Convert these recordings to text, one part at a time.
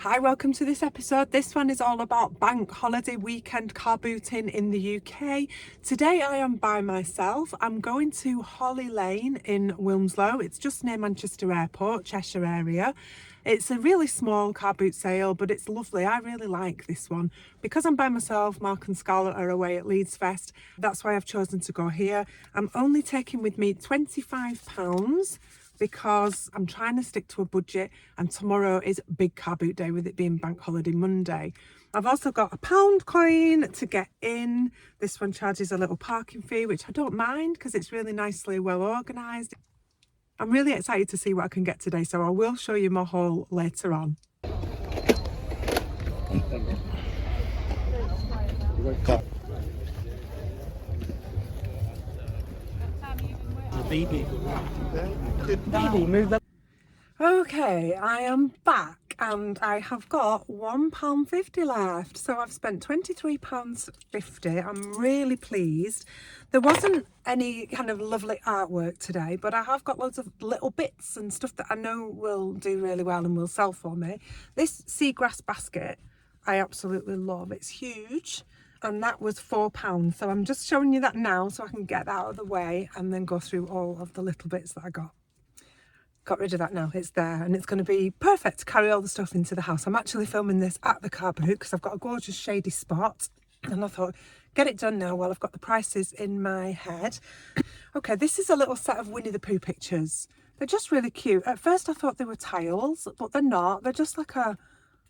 Hi, welcome to this episode. This one is all about bank holiday weekend car booting in the UK. Today I am by myself. I'm going to Holly Lane in Wilmslow. It's just near Manchester Airport, Cheshire area. It's a really small car boot sale, but it's lovely. I really like this one. Because I'm by myself, Mark and Scarlett are away at Leeds Fest. That's why I've chosen to go here. I'm only taking with me £25 because I'm trying to stick to a budget, and tomorrow is big car boot day with it being bank holiday Monday. I've also got a £1 coin to get in. This one charges a little parking fee, which I don't mind because it's really nicely well organised. I'm really excited to see what I can get today, so I will show you my haul later on. Okay, I am back and I have got £1.50 left, so I've spent £23.50. I'm really pleased. There wasn't any kind of lovely artwork today, but I have got loads of little bits and stuff that I know will do really well and will sell for me. This seagrass basket I absolutely love. It's huge and that was £4, so I'm just showing you that now so I can get that out of the way and then go through all of the little bits that I got rid of that now. It's there and it's going to be perfect to carry all the stuff into the house. I'm actually filming this at the car boot because I've got a gorgeous shady spot and I thought get it done now while I've got the prices in my head. Okay, this is a little set of Winnie the Pooh pictures. They're just really cute. At first I thought they were tiles, but they're not. They're just like a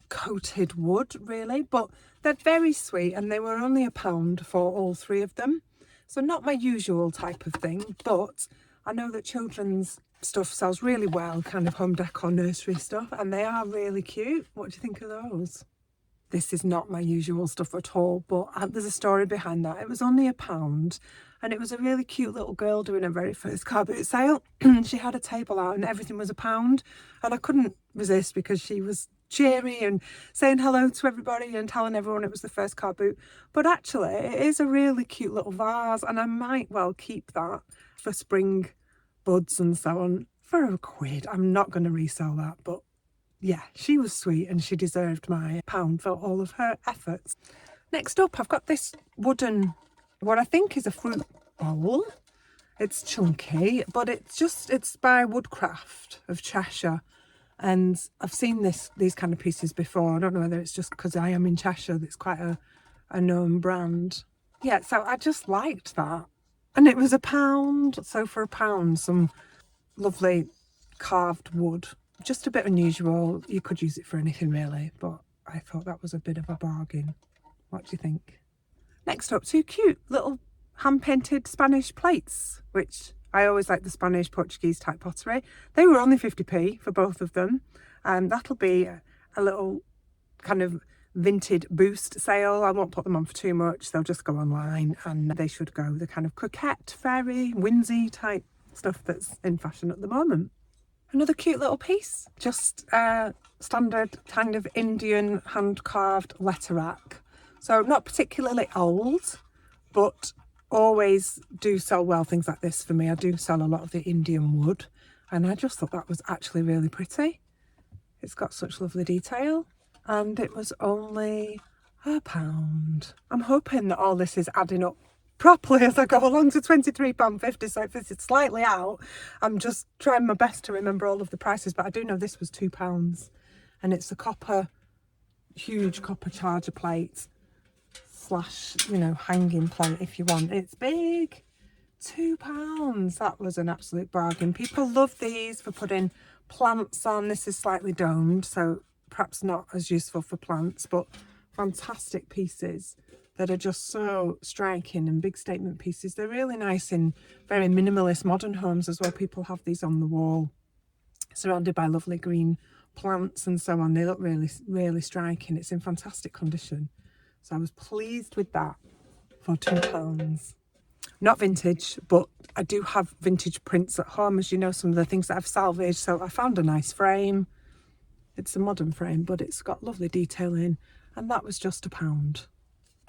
coated wood really, but they're very sweet and they were only £1 for all three of them. So not my usual type of thing, but I know that children's stuff sells really well, kind of home decor nursery stuff, and they are really cute. What do you think of those? This is not my usual stuff at all, but there's a story behind that. It was only £1 and it was a really cute little girl doing her very first car boot sale. She had a table out and everything was £1 and I couldn't resist because she was cheery and saying hello to everybody and telling everyone it was the first car boot. But actually it is a really cute little vase and I might well keep that for spring buds and so on for £1. I'm not going to resell that, but yeah, she was sweet and she deserved my £1 for all of her efforts. Next up, I've got this wooden, what I think is a fruit bowl. It's chunky, but it's by Woodcraft of Cheshire. And I've seen these kind of pieces before. I don't know whether it's just because I am in Cheshire, that's quite a known brand. Yeah, so I just liked that. And it was £1. So for £1, some lovely carved wood. Just a bit unusual. You could use it for anything really, but I thought that was a bit of a bargain. What do you think? Next up, two cute little hand-painted Spanish plates, which I always like the Spanish Portuguese type pottery. They were only 50p for both of them. And that'll be a little kind of vintage boost sale. I won't put them on for too much. They'll just go online and they should go the kind of coquette, fairy, whimsy type stuff that's in fashion at the moment. Another cute little piece, just a standard kind of Indian hand-carved letter rack. So not particularly old, but always do sell well things like this for me. I do sell a lot of the Indian wood and I just thought that was actually really pretty. It's got such lovely detail and it was only £1. I'm hoping that all this is adding up properly as I go along to £23.50, so if this is slightly out, I'm just trying my best to remember all of the prices, but I do know this was £2 and it's a huge copper charger plate / hanging plate if you want. It's big. £2. That was an absolute bargain. People love these for putting plants on. This is slightly domed, so perhaps not as useful for plants, but fantastic pieces that are just so striking and big statement pieces. They're really nice in very minimalist modern homes as well. People have these on the wall surrounded by lovely green plants and so on. They look really, really striking. It's in fantastic condition. So I was pleased with that for £2. Not vintage, but I do have vintage prints at home, as you know, some of the things that I've salvaged. So I found a nice frame. It's a modern frame, but it's got lovely detailing, and that was just £1.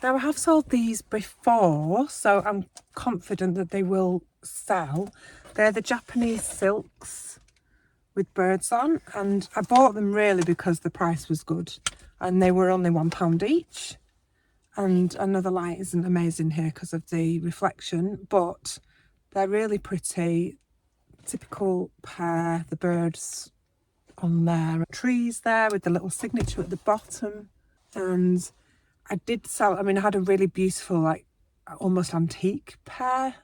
Now I have sold these before, so I'm confident that they will sell. They're the Japanese silks, with birds on, and I bought them really because the price was good and they were only £1 each. And I know the light isn't amazing here because of the reflection, but they're really pretty. Typical pair, the birds on there, trees there with the little signature at the bottom. And I did sell, I mean, I had a really beautiful, like almost antique pair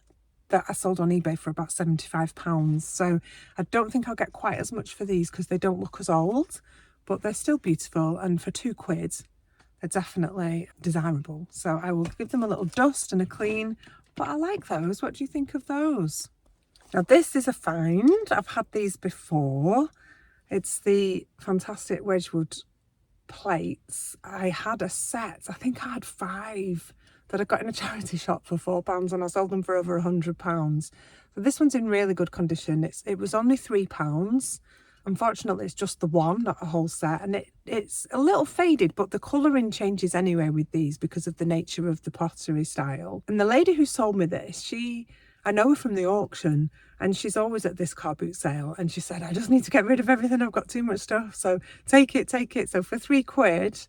that I sold on eBay for about £75. So I don't think I'll get quite as much for these because they don't look as old, but they're still beautiful. And for £2, they're definitely desirable. So I will give them a little dust and a clean, but I like those. What do you think of those? Now this is a find. I've had these before. It's the fantastic Wedgwood plates. I had a set, I think I had 5 that I got in a charity shop for £4 and I sold them for over £100. So this one's in really good condition. It was only £3. Unfortunately, it's just the one, not a whole set, and it's a little faded, but the colouring changes anyway with these because of the nature of the pottery style. And the lady who sold me this, I know her from the auction, and she's always at this car boot sale, and she said, I just need to get rid of everything, I've got too much stuff, so take it. So for £3,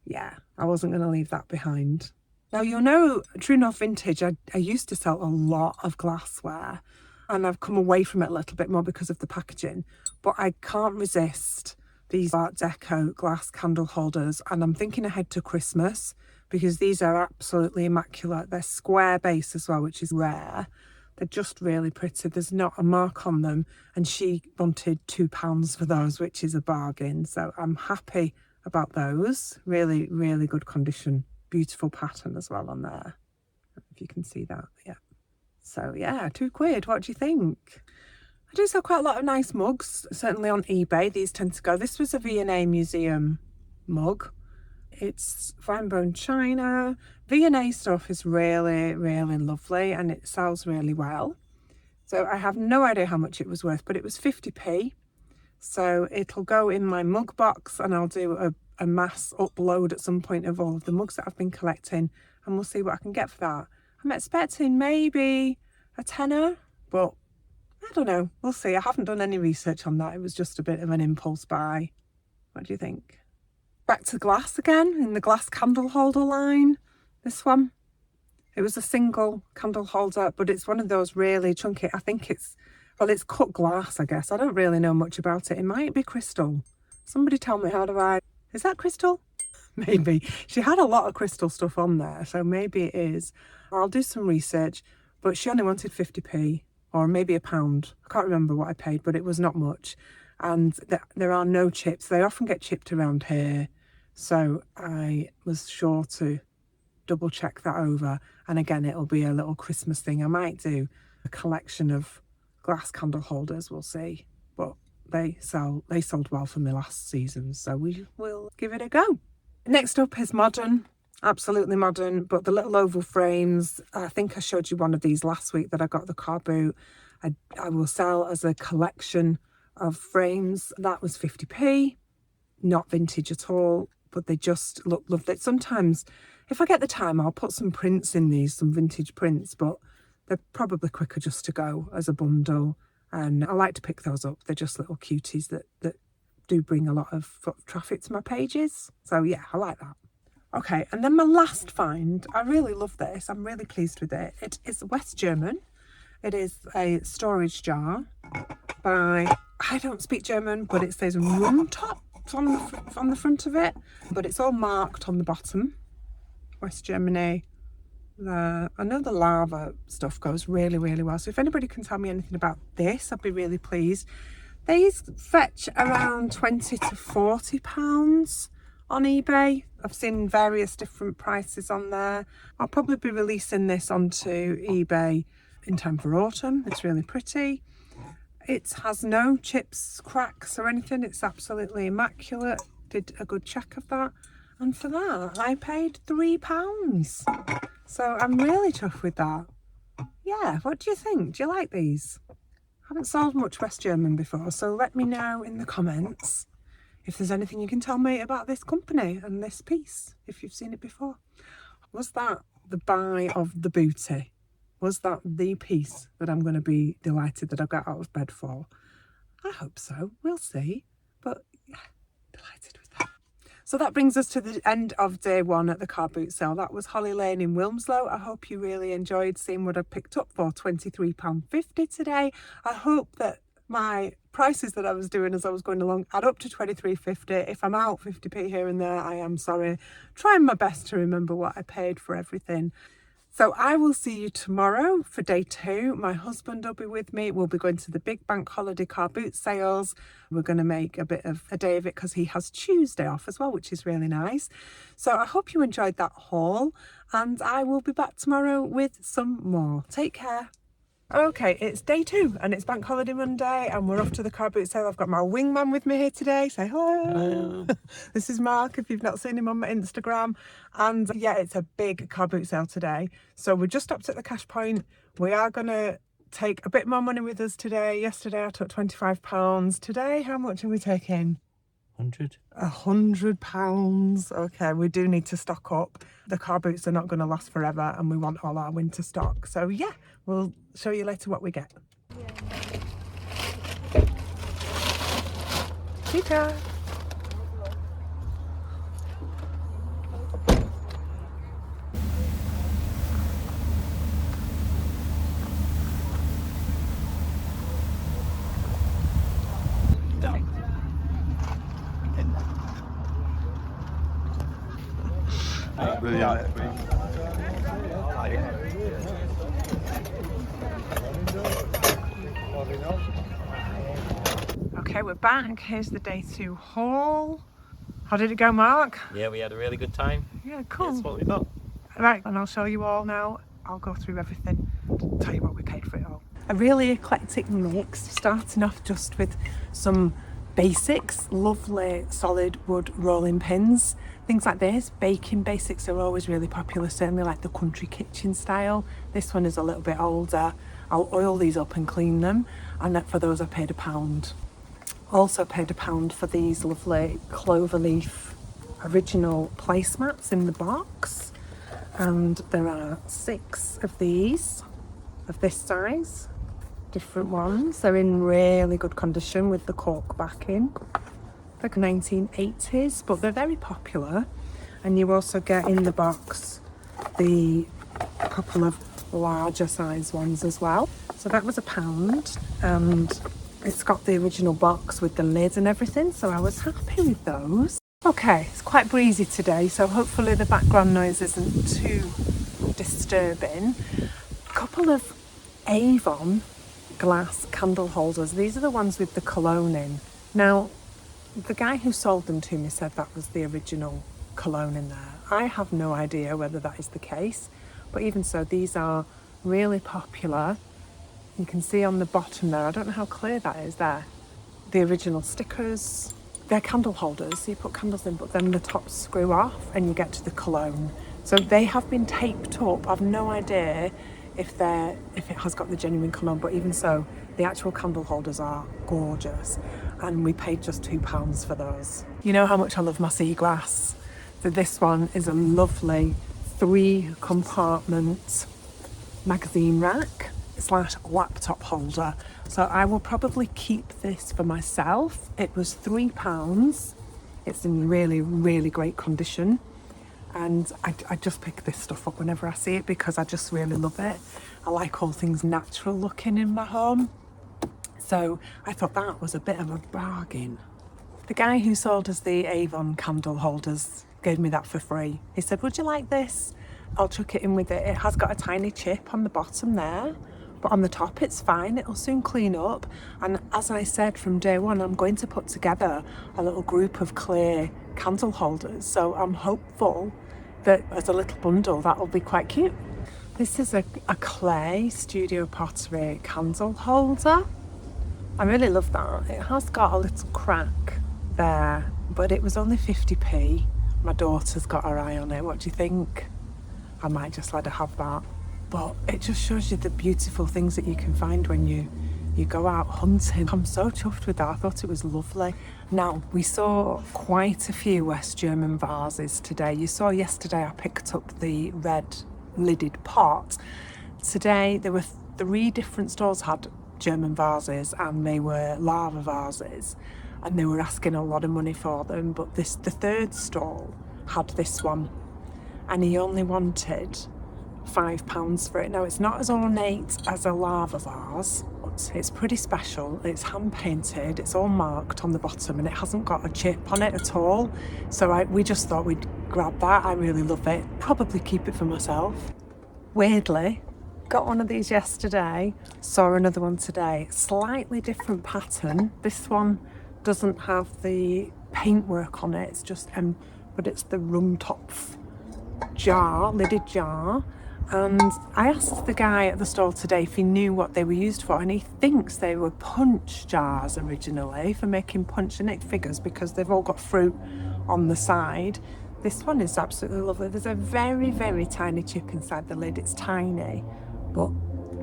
yeah, I wasn't going to leave that behind. Now, you'll know, True North Vintage, I used to sell a lot of glassware, and I've come away from it a little bit more because of the packaging, but I can't resist these Art Deco glass candle holders, and I'm thinking ahead to Christmas because these are absolutely immaculate. They're square base as well, which is rare. They're just really pretty. There's not a mark on them, and she wanted £2 for those, which is a bargain. So I'm happy about those. Really, really good condition. Beautiful pattern as well on there, if you can see that. Yeah. So yeah, £2. What do you think? I do sell quite a lot of nice mugs, certainly on eBay. These tend to go. This was a V&A museum mug. It's fine bone china. V&A stuff is really, really lovely, and it sells really well. So I have no idea how much it was worth, but it was 50p. So it'll go in my mug box, and I'll do a mass upload at some point of all of the mugs that I've been collecting, and we'll see what I can get for that. I'm expecting maybe a tenner, but I don't know. We'll see. I haven't done any research on that. It was just a bit of an impulse buy. What do you think? Back to glass again, in the glass candle holder line. This one. It was a single candle holder, but it's one of those really chunky. I think it's cut glass, I guess. I don't really know much about it. It might be crystal. Somebody tell me, is that crystal? Maybe. She had a lot of crystal stuff on there, so maybe it is. I'll do some research, but she only wanted 50p or maybe £1. I can't remember what I paid, but it was not much. And there are no chips. They often get chipped around here, so I was sure to double check that over. And again, it'll be a little Christmas thing. I might do a collection of glass candle holders, we'll see. But they sold well for me last season, so we will give it a go. Next up is modern, absolutely modern, but the little oval frames. I think I showed you one of these last week that I got at the car boot. I will sell as a collection of frames. That was 50p, not vintage at all, but they just look lovely. Sometimes if I get the time, I'll put some prints in these, some vintage prints, but they're probably quicker just to go as a bundle, and I like to pick those up. They're just little cuties that do bring a lot of foot traffic to my pages. So yeah, I like that. Okay, and then my last find, I really love this. I'm really pleased with it. It is West German. It is a storage jar by, I don't speak German, but it says Rundtop on the front of it, but it's all marked on the bottom. West Germany. I know the lava stuff goes really, really well. So if anybody can tell me anything about this, I'd be really pleased. These fetch around £20 to £40 on eBay. I've seen various different prices on there. I'll probably be releasing this onto eBay in time for autumn. It's really pretty. It has no chips, cracks or anything. It's absolutely immaculate. Did a good check of that. And for that, I paid £3. So I'm really chuffed with that. Yeah, what do you think? Do you like these? I haven't sold much West German before, so let me know in the comments if there's anything you can tell me about this company and this piece, if you've seen it before. Was that the buy of the booty? Was that the piece that I'm going to be delighted that I got out of bed for? I hope so. We'll see. But yeah, delighted with that. So that brings us to the end of day one at the car boot sale. That was Holly Lane in Wilmslow. I hope you really enjoyed seeing what I picked up for £23.50 today. I hope that my prices that I was doing as I was going along add up to £23.50. If I'm out 50p here and there, I am sorry. Trying my best to remember what I paid for everything. So I will see you tomorrow for day 2. My husband will be with me. We'll be going to the big bank holiday car boot sales. We're going to make a bit of a day of it because he has Tuesday off as well, which is really nice. So I hope you enjoyed that haul, and I will be back tomorrow with some more. Take care. Okay, it's day 2 and it's Bank Holiday Monday and we're off to the car boot sale. I've got my wingman with me here today. Say hello. Hello. This is Mark, if you've not seen him on my Instagram. And yeah, it's a big car boot sale today. So we just stopped at the cash point. We are going to take a bit more money with us today. Yesterday I took £25. Today, how much are we taking? £100. Okay, we do need to stock up. The car boots are not going to last forever and we want all our winter stock. So yeah, we'll show you later what we get. Chica. Okay, we're back. Here's the day 2 haul. How did it go, Mark? Yeah, we had a really good time. Yeah, cool. That's what we got. Right, and I'll show you all now. I'll go through everything, tell you what we paid for it all. A really eclectic mix, starting off just with some basics, lovely solid wood rolling pins. Things like this, baking basics are always really popular, certainly like the country kitchen style. This one is a little bit older. I'll oil these up and clean them, and for those I paid £1. Also paid £1 for these lovely cloverleaf original placemats in the box, and there are 6 of these of this size, different ones. They're in really good condition with the cork backing. Like 1980s, but they're very popular. And you also get in the box the couple of larger size ones as well. So that was £1, and it's got the original box with the lid and everything, so I was happy with those. Okay, it's quite breezy today, so hopefully the background noise isn't too disturbing. A couple of Avon glass candle holders. These are the ones with the cologne in. Now, the guy who sold them to me said that was the original cologne in there. I have no idea whether that is the case, but even so, these are really popular. You can see on the bottom there, I don't know how clear that is there, the original stickers. They're candle holders, so you put candles in, but then the tops screw off and you get to the cologne. So they have been taped up. I've no idea if it has got the genuine cologne, but even so, the actual candle holders are gorgeous. And we paid just £2 for those. You know how much I love my sea glass. So this one is a lovely 3-compartment magazine rack / laptop holder. So I will probably keep this for myself. It was £3. It's in really, really great condition. And I just pick this stuff up whenever I see it because I just really love it. I like all things natural looking in my home. So I thought that was a bit of a bargain. The guy who sold us the Avon candle holders gave me that for free. He said, would you like this? I'll chuck it in with it. It has got a tiny chip on the bottom there, but on the top it's fine. It'll soon clean up. And as I said from day one, I'm going to put together a little group of clear candle holders. So I'm hopeful that as a little bundle, that'll be quite cute. This is a clay studio pottery candle holder. I really love that. It has got a little crack there, but it was only 50p. My daughter's got her eye on it. What do you think? I might just let her have that. But it just shows you the beautiful things that you can find when you go out hunting. I'm so chuffed with that. I thought it was lovely. Now, we saw quite a few West German vases today. You saw yesterday I picked up the red lidded pot. Today there were 3 different stalls had German vases, and they were lava vases, and they were asking a lot of money for them. But the third stall had this one, and he only wanted £5 for it. Now, it's not as ornate as a lava vase, but it's pretty special. It's hand painted, it's all marked on the bottom, and it hasn't got a chip on it at all. So we just thought we'd grab that. I really love it. Probably keep it for myself. Weirdly, got one of these yesterday, saw another one today. Slightly different pattern. This one doesn't have the paintwork on it, it's just but it's the Rumtopf jar, lidded jar. And I asked the guy at the stall today if he knew what they were used for, and he thinks they were punch jars originally, for making punch, and it figures because they've all got fruit on the side. This one is absolutely lovely. There's a very, very tiny chip inside the lid. It's tiny, but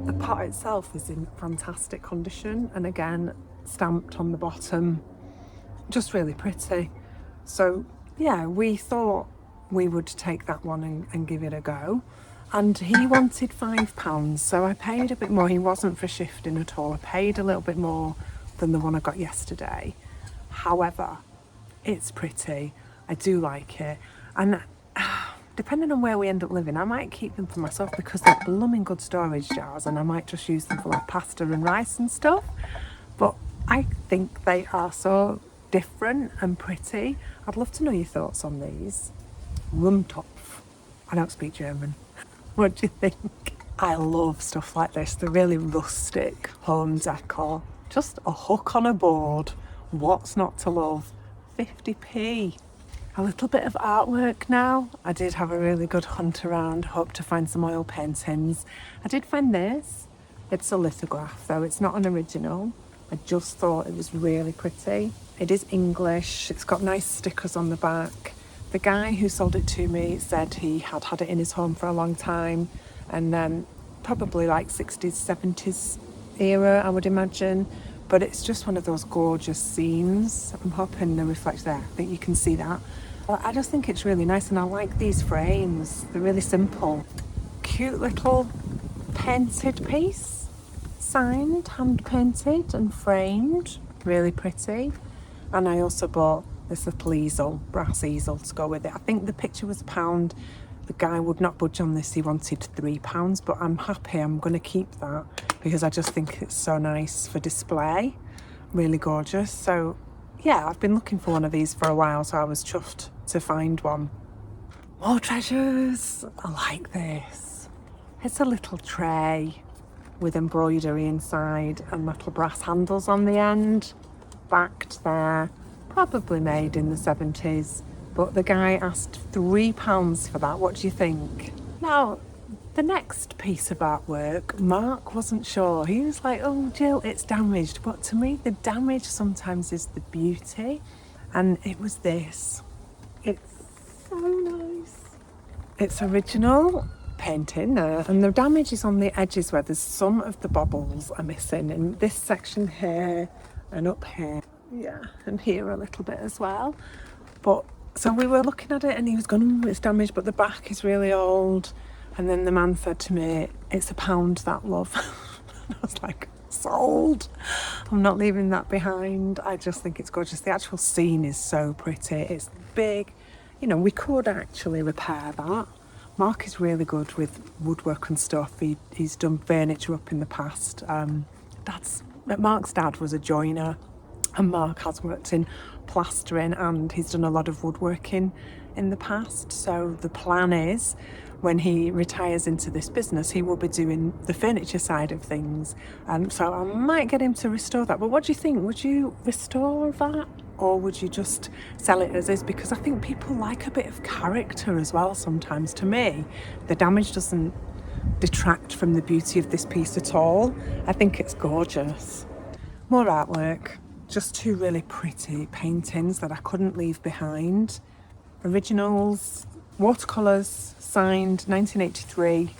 the pot itself is in fantastic condition, and again, stamped on the bottom. Just really pretty. So yeah, we thought we would take that one and give it a go. And he wanted £5, so I paid a bit more. He wasn't for shifting at all. I paid a little bit more than the one I got yesterday. However, it's pretty. I do like it. And depending on where we end up living, I might keep them for myself because they're blooming good storage jars, and I might just use them for like pasta and rice and stuff. But I think they are so different and pretty. I'd love to know your thoughts on these. Rumtopf. I don't speak German. What do you think? I love stuff like this. They're really rustic home decor. Just a hook on a board. What's not to love? 50p. A little bit of artwork now. I did have a really good hunt around. Hope to find some oil paintings. I did find this. It's a lithograph though. It's not an original. I just thought it was really pretty. It is English. It's got nice stickers on the back. The guy who sold it to me said he had had it in his home for a long time, and probably like 60s, 70s era, I would imagine. But it's just one of those gorgeous scenes. I'm hoping the reflect there. I think you can see that. But I just think it's really nice, and I like these frames. They're really simple. Cute little painted piece. Signed, hand painted and framed. Really pretty. And I also bought this little easel, brass easel to go with it. I think the picture was £1. The guy would not budge on this. He wanted £3, but I'm happy. I'm going to keep that because I just think it's so nice for display. Really gorgeous. So yeah, I've been looking for one of these for a while, so I was chuffed to find one. More treasures. I like this. It's a little tray with embroidery inside and little brass handles on the end. Backed there. Probably made in the 70s, but the guy asked £3 for that. What do you think? Now, the next piece of artwork, Mark wasn't sure. He was like, oh, Jill, it's damaged. But to me, the damage sometimes is the beauty. And it was this. It's so nice. It's original painting there, and the damage is on the edges where there's some of the bobbles are missing in this section here and up here. Yeah, and here a little bit as well. But so we were looking at it and he was going, it's damaged, but the back is really old. And then the man said to me, it's £1, that love. And I was like, sold. I'm not leaving that behind. I just think it's gorgeous. The actual scene is so pretty. It's big. You know, we could actually repair that. Mark is really good with woodwork and stuff. He's done furniture up in the past. Mark's dad was a joiner. And Mark has worked in plastering, and he's done a lot of woodworking in the past. So the plan is, when he retires into this business, he will be doing the furniture side of things. So I might get him to restore that. But what do you think? Would you restore that? Or would you just sell it as is? Because I think people like a bit of character as well sometimes. To me, the damage doesn't detract from the beauty of this piece at all. I think it's gorgeous. More artwork. Just two really pretty paintings that I couldn't leave behind. Originals, watercolours, signed 1983.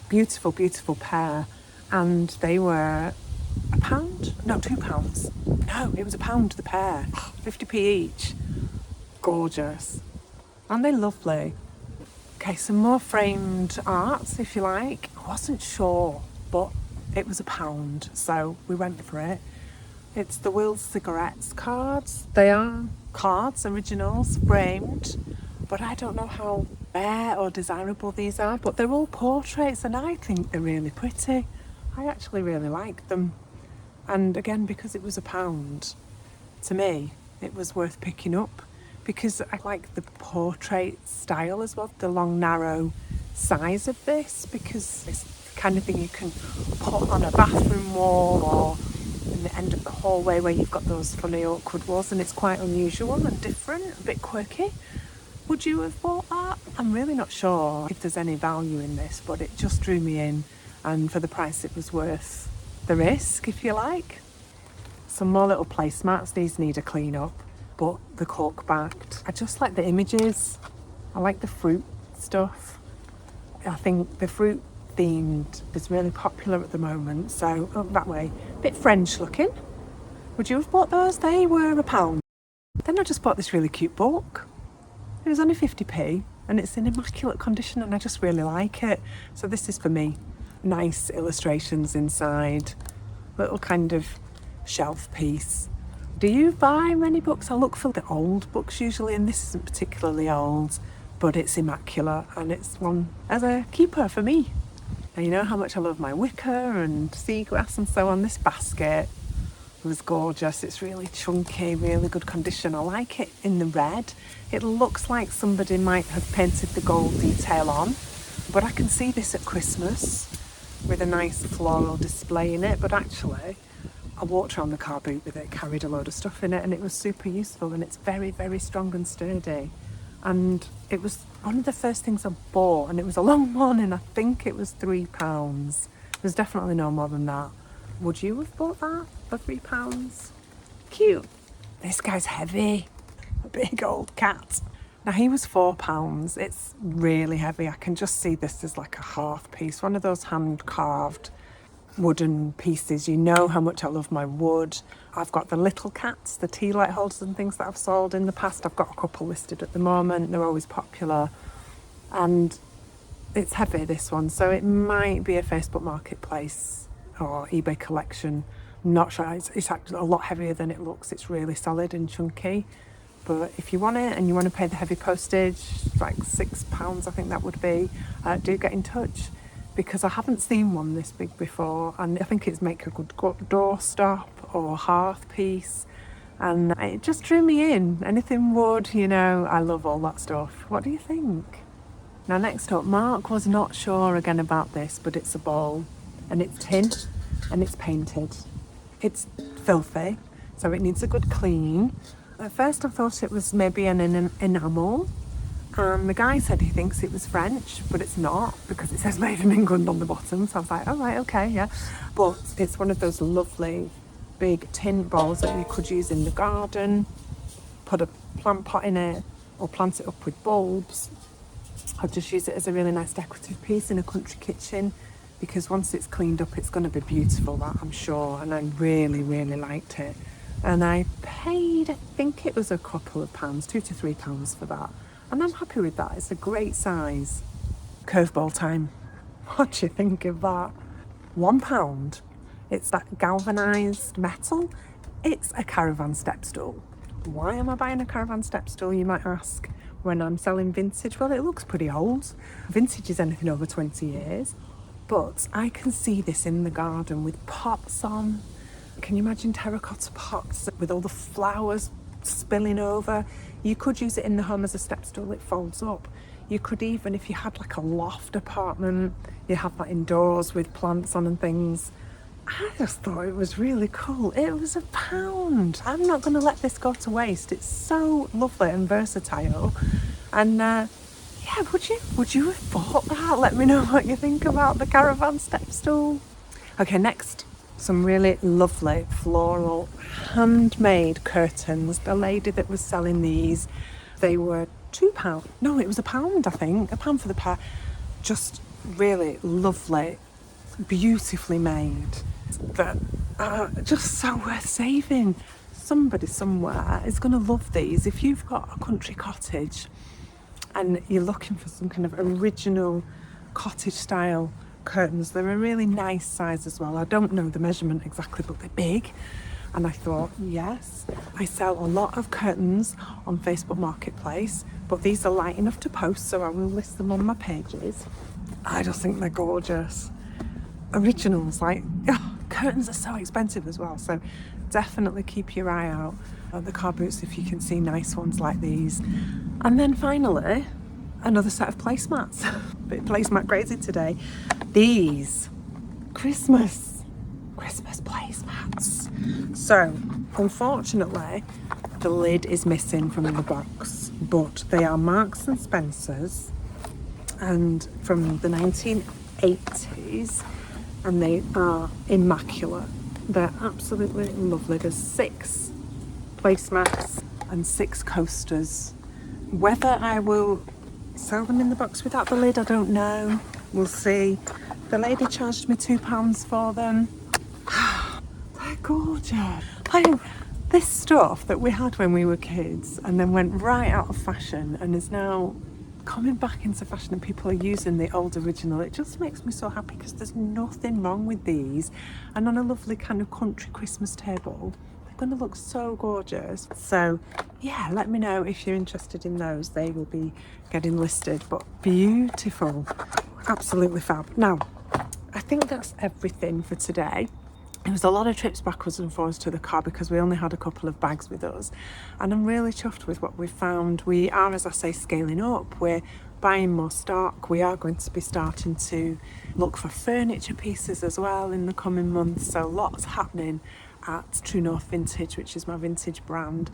Beautiful, beautiful pair. And they were £1? No, £2. No, it was £1 the pair. 50p each. Gorgeous. Aren't they lovely? Okay, some more framed arts, if you like. I wasn't sure, but it was £1, so we went for it. It's the Will cigarettes cards. They are cards, originals, framed, but I don't know how rare or desirable these are, but they're all portraits and I think they're really pretty. I actually really like them. And again, because it was £1, to me, it was worth picking up because I like the portrait style as well, the long, narrow size of this, because it's the kind of thing you can put on a bathroom wall or in the end of the hallway where you've got those funny awkward walls, and it's quite unusual and different, a bit quirky. Would you have bought that? I'm really not sure if there's any value in this, but it just drew me in, and for the price it was worth the risk, if you like. Some more little placemats. These need a clean up, but the cork backed. I just like the images. I like the fruit stuff. I think the fruit themed is really popular at the moment, so that way, a bit French looking. Would you have bought those? They were £1. Then I just bought this really cute book. It was only 50p and it's in immaculate condition and I just really like it. So this is for me. Nice illustrations inside, little kind of shelf piece. Do you buy many books? I look for the old books usually, and this isn't particularly old, but it's immaculate and it's one as a keeper for me. And you know how much I love my wicker and seagrass and so on. This basket was gorgeous. It's really chunky, really good condition. I like it in the red. It looks like somebody might have painted the gold detail on, but I can see this at Christmas with a nice floral display in it. But actually, I walked around the car boot with it, carried a load of stuff in it, and it was super useful, and it's very, very strong and sturdy. And it was one of the first things I bought, and it was a long morning. I think it was £3. There's definitely no more than that. Would you have bought that for £3? Cute. This guy's heavy. A big old cat. Now he was £4. It's really heavy. I can just see this as like a half piece. One of those hand carved wooden pieces. You know how much I love my wood. I've got the little cats, the tea light holders and things that I've sold in the past. I've got a couple listed at the moment. They're always popular. And it's heavy, this one. So it might be a Facebook Marketplace or eBay collection. I'm not sure. It's actually a lot heavier than it looks. It's really solid and chunky. But if you want it and you want to pay the heavy postage, like £6 I think that would be, do get in touch, because I haven't seen one this big before, and I think it's make a good doorstop or hearth piece, and it just drew me in. Anything wood, you know, I love all that stuff. What do you think? Now next up, Mark was not sure again about this, but it's a bowl and it's tin and it's painted. It's filthy, so it needs a good clean. At first I thought it was maybe an enamel, and the guy said he thinks it was French, but it's not, because it says made in England on the bottom. So I was like, all right, okay, yeah. But it's one of those lovely big tin bowls that you could use in the garden, put a plant pot in it or plant it up with bulbs. I'd just use it as a really nice decorative piece in a country kitchen, because once it's cleaned up it's going to be beautiful, that I'm sure. And I really, really liked it. And I paid, I think it was a couple of pounds, £2 to £3 for that. And I'm happy with that. It's a great size. Curveball time. What do you think of that? £1. It's that galvanised metal. It's a caravan step stool. Why am I buying a caravan step stool, you might ask, when I'm selling vintage? Well, it looks pretty old. Vintage is anything over 20 years. But I can see this in the garden with pots on. Can you imagine terracotta pots with all the flowers spilling over? You could use it in the home as a step stool. It folds up. You could even, if you had like a loft apartment, you have that indoors with plants on and things. I just thought it was really cool. It was £1. I'm not going to let this go to waste. It's so lovely and versatile. And yeah, would you have bought that? Let me know what you think about the caravan step stool. Okay, next, some really lovely floral handmade curtains. The lady that was selling these, they were £2. No, it was £1, I think. £1 for the pair. Just really lovely, beautifully made. That just so worth saving. Somebody somewhere is going to love these. If you've got a country cottage and you're looking for some kind of original cottage style curtains. They're a really nice size as well. I don't know the measurement exactly, but they're big. And I thought, yes, I sell a lot of curtains on Facebook Marketplace, but these are light enough to post, so I will list them on my pages. I just think they're gorgeous. Originals, like, oh, curtains are so expensive as well, so definitely keep your eye out at the car boots if you can see nice ones like these. And then finally, another set of placemats. Bit placemat crazy today. These Christmas placemats. So unfortunately the lid is missing from the box, but they are Marks and Spencer's and from the 1980s, and they are immaculate. They're absolutely lovely. There's 6 placemats and 6 coasters. Whether I will sell them in the box without the lid, I don't know. We'll see. The lady charged me £2 for them. They're gorgeous. Like, this stuff that we had when we were kids and then went right out of fashion and is now coming back into fashion, and people are using the old original. It just makes me so happy because there's nothing wrong with these, and on a lovely kind of country Christmas table they're going to look so gorgeous. So yeah, let me know if you're interested in those. They will be getting listed, but beautiful, absolutely fab. Now I think that's everything for today. It was a lot of trips backwards and forwards to the car because we only had a couple of bags with us, and I'm really chuffed with what we found. We are, as I say, scaling up. We're buying more stock. We are going to be starting to look for furniture pieces as well in the coming months, so lots happening at True North Vintage, which is my vintage brand.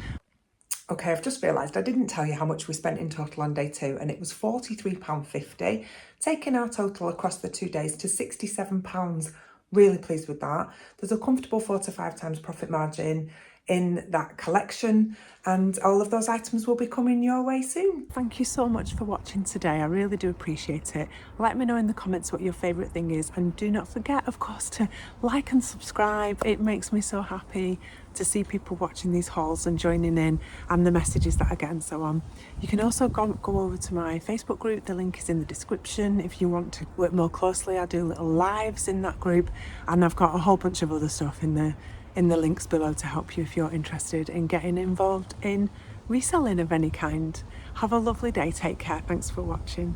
Okay, I've just realised I didn't tell you how much we spent in total on day 2, and it was £43.50, taking our total across the 2 days to £67. Really pleased with that. There's a comfortable 4 to 5 times profit margin in that collection, and all of those items will be coming your way soon. Thank you so much for watching today. I really do appreciate it. Let me know in the comments what your favourite thing is, and do not forget, of course, to like and subscribe. It makes me so happy to see people watching these hauls and joining in, and the messages that I get and so on. You can also go over to my Facebook group. The link is in the description if you want to work more closely. I do little lives in that group, and I've got a whole bunch of other stuff in the links below to help you if you're interested in getting involved in reselling of any kind. Have a lovely day. Take care. Thanks for watching.